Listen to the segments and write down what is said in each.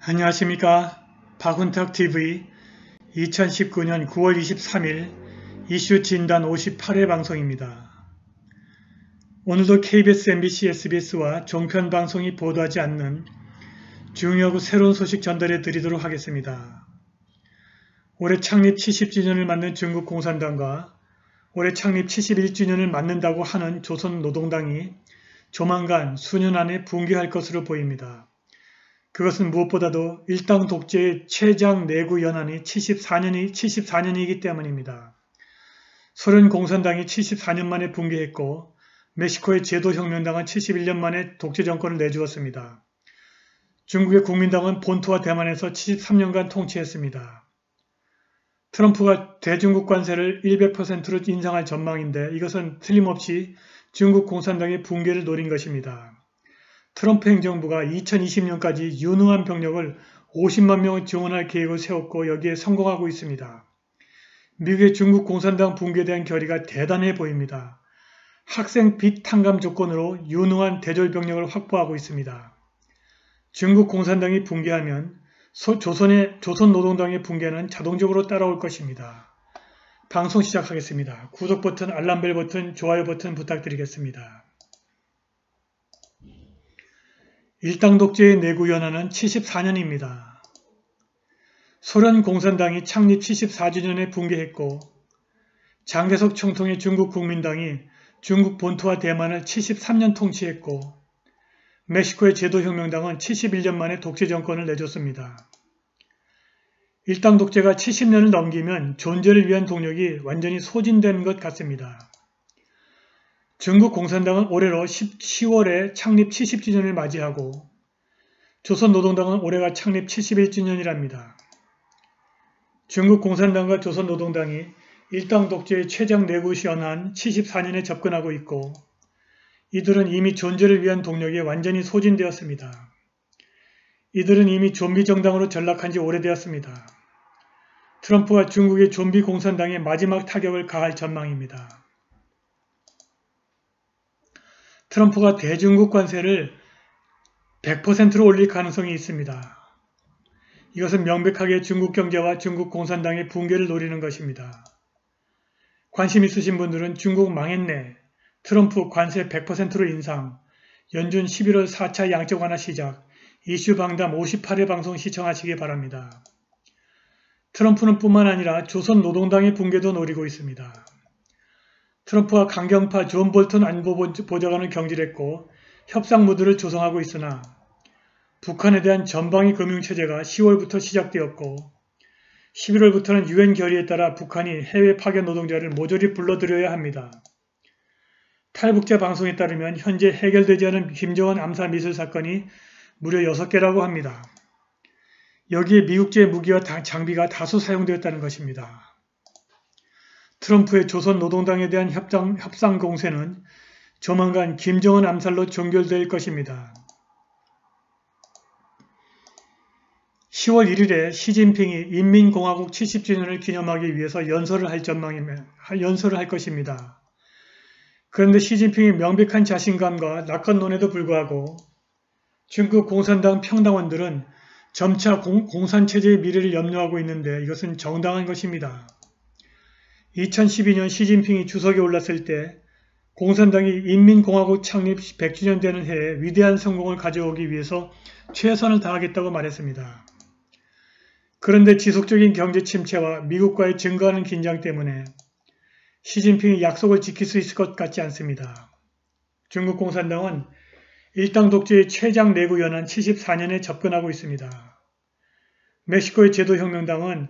안녕하십니까. 박훈탁TV 2019년 9월 23일 이슈 진단 58회 방송입니다. 오늘도 KBS, MBC, SBS와 종편 방송이 보도하지 않는 중요하고 새로운 소식 전달해 드리도록 하겠습니다. 올해 창립 70주년을 맞는 중국 공산당과 올해 창립 71주년을 맞는다고 하는 조선노동당이 조만간 수년 안에 붕괴할 것으로 보입니다. 그것은 무엇보다도 일당 독재의 최장 내구 연한이 74년이기 때문입니다. 소련 공산당이 74년 만에 붕괴했고 멕시코의 제도혁명당은 71년 만에 독재 정권을 내주었습니다. 중국의 국민당은 본토와 대만에서 73년간 통치했습니다. 트럼프가 대중국 관세를 100%로 인상할 전망인데 이것은 틀림없이 중국 공산당의 붕괴를 노린 것입니다. 트럼프 행정부가 2020년까지 유능한 병력을 50만 명을 지원할 계획을 세웠고 여기에 성공하고 있습니다. 미국의 중국 공산당 붕괴에 대한 결의가 대단해 보입니다. 학생 빚 탕감 조건으로 유능한 대졸 병력을 확보하고 있습니다. 중국 공산당이 붕괴하면 조선노동당의 붕괴는 자동적으로 따라올 것입니다. 방송 시작하겠습니다. 구독 버튼, 알람벨 버튼, 좋아요 버튼 부탁드리겠습니다. 일당 독재의 내구 연한은 74년입니다. 소련 공산당이 창립 74주년에 붕괴했고 장개석 총통의 중국 국민당이 중국 본토와 대만을 73년 통치했고 멕시코의 제도혁명당은 71년 만에 독재 정권을 내줬습니다. 일당 독재가 70년을 넘기면 존재를 위한 동력이 완전히 소진된 것 같습니다. 중국 공산당은 올해로 10월에 창립 70주년을 맞이하고 조선노동당은 올해가 창립 71주년이랍니다. 중국 공산당과 조선노동당이 일당 독재의 최장 내구 연한 74년에 접근하고 있고 이들은 이미 존재를 위한 동력이 완전히 소진되었습니다. 이들은 이미 좀비 정당으로 전락한 지 오래되었습니다. 트럼프가 중국의 좀비 공산당에 마지막 타격을 가할 전망입니다. 트럼프가 대중국 관세를 100%로 올릴 가능성이 있습니다. 이것은 명백하게 중국 경제와 중국 공산당의 붕괴를 노리는 것입니다. 관심 있으신 분들은 중국 망했네, 트럼프 관세 100%로 인상, 연준 11월 4차 양적 완화 시작, 이슈 방담 58회 방송 시청하시기 바랍니다. 트럼프는 뿐만 아니라 조선노동당의 붕괴도 노리고 있습니다. 트럼프와 강경파 존 볼턴 안보보좌관을 경질했고 협상 무드를 조성하고 있으나 북한에 대한 전방위 금융체제가 10월부터 시작되었고 11월부터는 UN 결의에 따라 북한이 해외 파견 노동자를 모조리 불러들여야 합니다. 탈북자 방송에 따르면 현재 해결되지 않은 김정은 암살 미술 사건이 무려 6개라고 합니다. 여기에 미국제 무기와 장비가 다수 사용되었다는 것입니다. 트럼프의 조선노동당에 대한 협상 공세는 조만간 김정은 암살로 종결될 것입니다. 10월 1일에 시진핑이 인민공화국 70주년을 기념하기 위해서 연설을 할 것입니다. 그런데 시진핑의 명백한 자신감과 낙관론에도 불구하고 중국 공산당 평당원들은 점차 공산체제의 미래를 염려하고 있는데 이것은 정당한 것입니다. 2012년 시진핑이 주석에 올랐을 때 공산당이 인민공화국 창립 100주년 되는 해에 위대한 성공을 가져오기 위해서 최선을 다하겠다고 말했습니다. 그런데 지속적인 경제 침체와 미국과의 증가하는 긴장 때문에 시진핑이 약속을 지킬 수 있을 것 같지 않습니다. 중국 공산당은 일당 독재의 최장 내구 연한 74년에 접근하고 있습니다. 멕시코의 제도혁명당은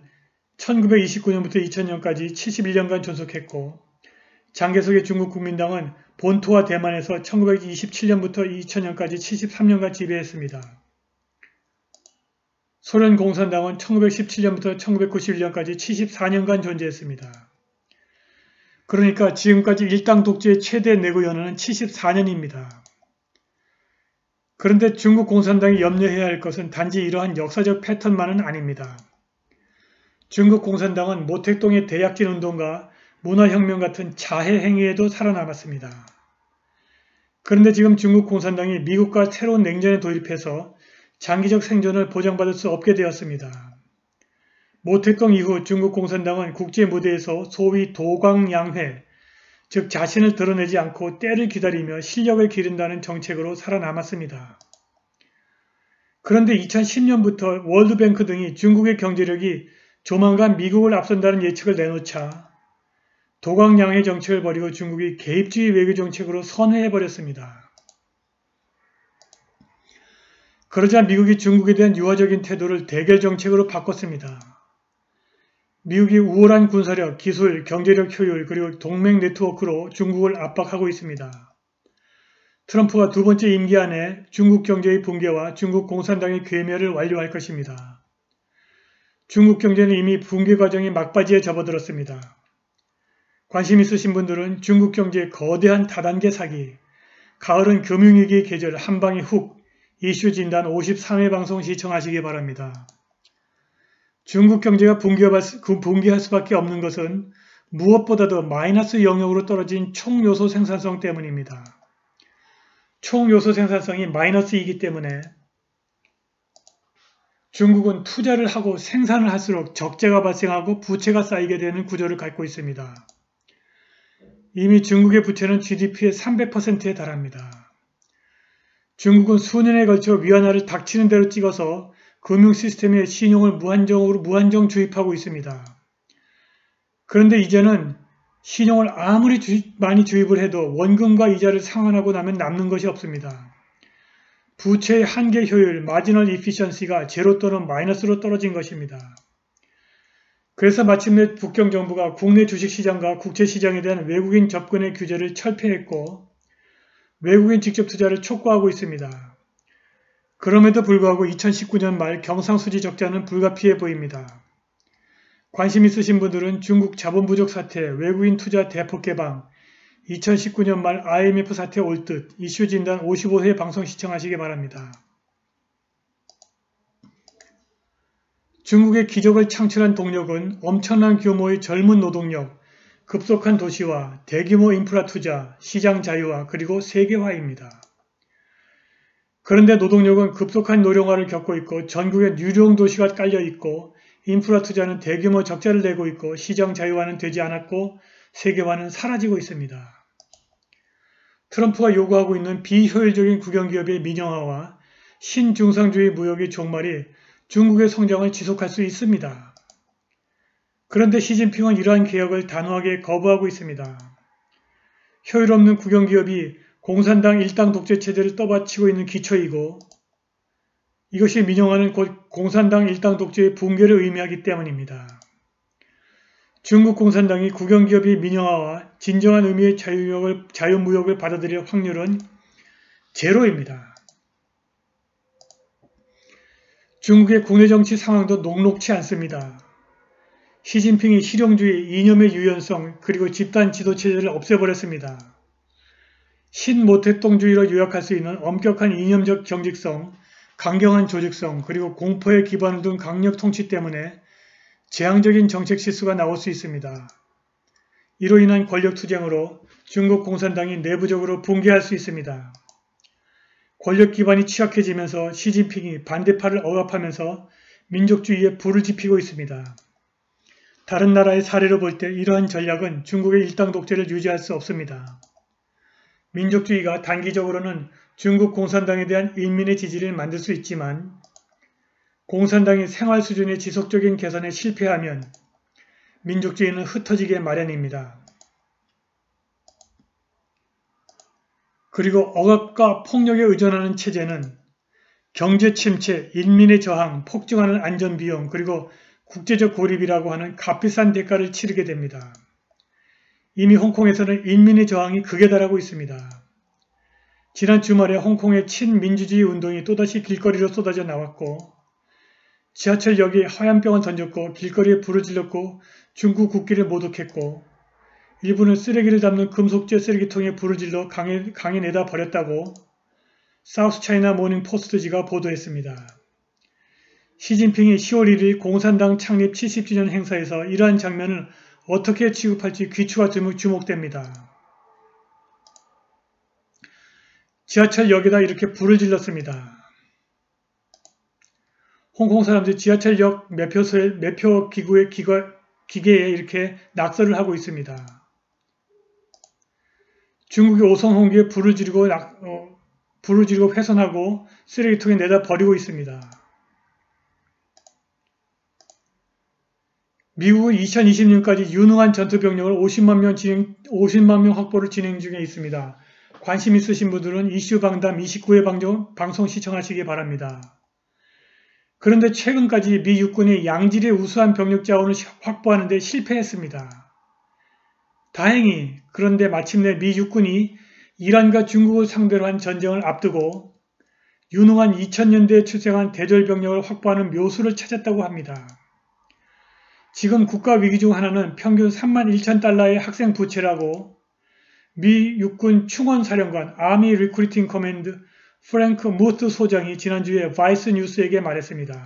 1929년부터 2000년까지 71년간 존속했고 장개석의 중국 국민당은 본토와 대만에서 1927년부터 2000년까지 73년간 지배했습니다. 소련 공산당은 1917년부터 1991년까지 74년간 존재했습니다. 그러니까 지금까지 일당 독재의 최대 내구 연한은 74년입니다. 그런데 중국 공산당이 염려해야 할 것은 단지 이러한 역사적 패턴만은 아닙니다. 중국 공산당은 모택동의 대약진 운동과 문화혁명 같은 자해 행위에도 살아남았습니다. 그런데 지금 중국 공산당이 미국과 새로운 냉전에 돌입해서 장기적 생존을 보장받을 수 없게 되었습니다. 모택동 이후 중국 공산당은 국제 무대에서 소위 도광양회, 즉 자신을 드러내지 않고 때를 기다리며 실력을 기른다는 정책으로 살아남았습니다. 그런데 2010년부터 월드뱅크 등이 중국의 경제력이 조만간 미국을 앞선다는 예측을 내놓자 도광양회 정책을 버리고 중국이 개입주의 외교 정책으로 선회해버렸습니다. 그러자 미국이 중국에 대한 유화적인 태도를 대결 정책으로 바꿨습니다. 미국이 우월한 군사력, 기술, 경제력 효율 그리고 동맹 네트워크로 중국을 압박하고 있습니다. 트럼프가 두 번째 임기 안에 중국 경제의 붕괴와 중국 공산당의 괴멸을 완료할 것입니다. 중국 경제는 이미 붕괴 과정이 막바지에 접어들었습니다. 관심 있으신 분들은 중국 경제의 거대한 다단계 사기, 가을은 금융위기의 계절 한방에 훅 이슈 진단 53회 방송 시청하시기 바랍니다. 중국 경제가 붕괴할 수밖에 없는 것은 무엇보다도 마이너스 영역으로 떨어진 총요소 생산성 때문입니다. 총요소 생산성이 마이너스이기 때문에 중국은 투자를 하고 생산을 할수록 적자가 발생하고 부채가 쌓이게 되는 구조를 갖고 있습니다. 이미 중국의 부채는 GDP의 300%에 달합니다. 중국은 수년에 걸쳐 위안화를 닥치는 대로 찍어서 금융 시스템에 신용을 무한정 주입하고 있습니다. 그런데 이제는 신용을 아무리 많이 주입을 해도 원금과 이자를 상환하고 나면 남는 것이 없습니다. 부채의 한계 효율, 마지널 이피션시가 제로 또는 마이너스로 떨어진 것입니다. 그래서 마침내 북경 정부가 국내 주식시장과 국채시장에 대한 외국인 접근의 규제를 철폐했고 외국인 직접 투자를 촉구하고 있습니다. 그럼에도 불구하고 2019년 말 경상수지 적자는 불가피해 보입니다. 관심 있으신 분들은 중국 자본 부족 사태, 외국인 투자 대폭 개방, 2019년 말 IMF 사태 올 듯 이슈 진단 55회 방송 시청하시기 바랍니다. 중국의 기적을 창출한 동력은 엄청난 규모의 젊은 노동력, 급속한 도시화, 대규모 인프라 투자, 시장 자유화, 그리고 세계화입니다. 그런데 노동력은 급속한 노령화를 겪고 있고 전국에 유령 도시가 깔려 있고 인프라 투자는 대규모 적자를 내고 있고 시장 자유화는 되지 않았고 세계화는 사라지고 있습니다. 트럼프가 요구하고 있는 비효율적인 국영기업의 민영화와 신중상주의 무역의 종말이 중국의 성장을 지속할 수 있습니다. 그런데 시진핑은 이러한 개혁을 단호하게 거부하고 있습니다. 효율 없는 국영기업이 공산당 일당 독재 체제를 떠받치고 있는 기초이고 이것이 민영화는 곧 공산당 일당 독재의 붕괴를 의미하기 때문입니다. 중국 공산당이 국영기업의 민영화와 진정한 의미의 자유무역을 받아들일 확률은 제로입니다. 중국의 국내 정치 상황도 녹록치 않습니다. 시진핑이 실용주의, 이념의 유연성, 그리고 집단 지도체제를 없애버렸습니다. 신모택동주의로 요약할 수 있는 엄격한 이념적 경직성, 강경한 조직성, 그리고 공포에 기반을 둔 강력 통치 때문에 재앙적인 정책 실수가 나올 수 있습니다. 이로 인한 권력투쟁으로 중국 공산당이 내부적으로 붕괴할 수 있습니다. 권력 기반이 취약해지면서 시진핑이 반대파를 억압하면서 민족주의에 불을 지피고 있습니다. 다른 나라의 사례로 볼 때 이러한 전략은 중국의 일당 독재를 유지할 수 없습니다. 민족주의가 단기적으로는 중국 공산당에 대한 인민의 지지를 만들 수 있지만 공산당이 생활 수준의 지속적인 개선에 실패하면 민족주의는 흩어지게 마련입니다. 그리고 억압과 폭력에 의존하는 체제는 경제 침체, 인민의 저항, 폭증하는 안전비용, 그리고 국제적 고립이라고 하는 값비싼 대가를 치르게 됩니다. 이미 홍콩에서는 인민의 저항이 극에 달하고 있습니다. 지난 주말에 홍콩의 친민주주의 운동이 또다시 길거리로 쏟아져 나왔고 지하철역에 화염병을 던졌고 길거리에 불을 질렀고 중국 국기를 모독했고 일부는 쓰레기를 담는 금속재 쓰레기통에 불을 질러 강에 내다 버렸다고 사우스차이나 모닝 포스트지가 보도했습니다. 시진핑이 10월 1일 공산당 창립 70주년 행사에서 이러한 장면을 어떻게 취급할지 귀추가 주목됩니다. 지하철역에다 이렇게 불을 질렀습니다. 홍콩 사람들이 지하철역 매표 기계에 이렇게 낙서를 하고 있습니다. 중국이 오송 홍기에 불을 지르고 훼손하고 쓰레기통에 내다 버리고 있습니다. 미국은 2020년까지 유능한 전투병력을 50만 명 확보를 진행 중에 있습니다. 관심 있으신 분들은 이슈 방담 29회 방송 시청하시기 바랍니다. 그런데 최근까지 미 육군이 양질의 우수한 병력 자원을 확보하는 데 실패했습니다. 다행히 그런데 마침내 미 육군이 이란과 중국을 상대로 한 전쟁을 앞두고 유능한 2000년대에 출생한 대졸 병력을 확보하는 묘수를 찾았다고 합니다. 지금 국가 위기 중 하나는 평균 31,000달러의 학생 부채라고 미 육군 충원사령관 아미 리크루팅 커맨드 프랭크 무트 소장이 지난주에 바이스 뉴스에게 말했습니다.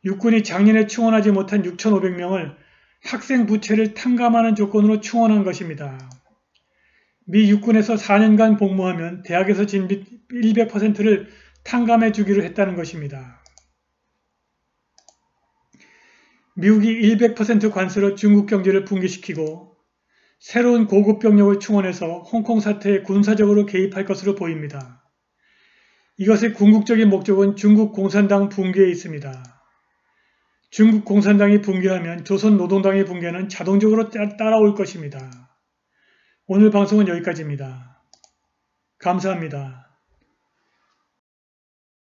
육군이 작년에 충원하지 못한 6,500명을 학생 부채를 탕감하는 조건으로 충원한 것입니다. 미 육군에서 4년간 복무하면 대학에서 진빚 100%를 탕감해 주기로 했다는 것입니다. 미국이 100% 관세로 중국 경제를 붕괴시키고 새로운 고급 병력을 충원해서 홍콩 사태에 군사적으로 개입할 것으로 보입니다. 이것의 궁극적인 목적은 중국 공산당 붕괴에 있습니다. 중국 공산당이 붕괴하면 조선 노동당의 붕괴는 자동적으로 따라올 것입니다. 오늘 방송은 여기까지입니다. 감사합니다.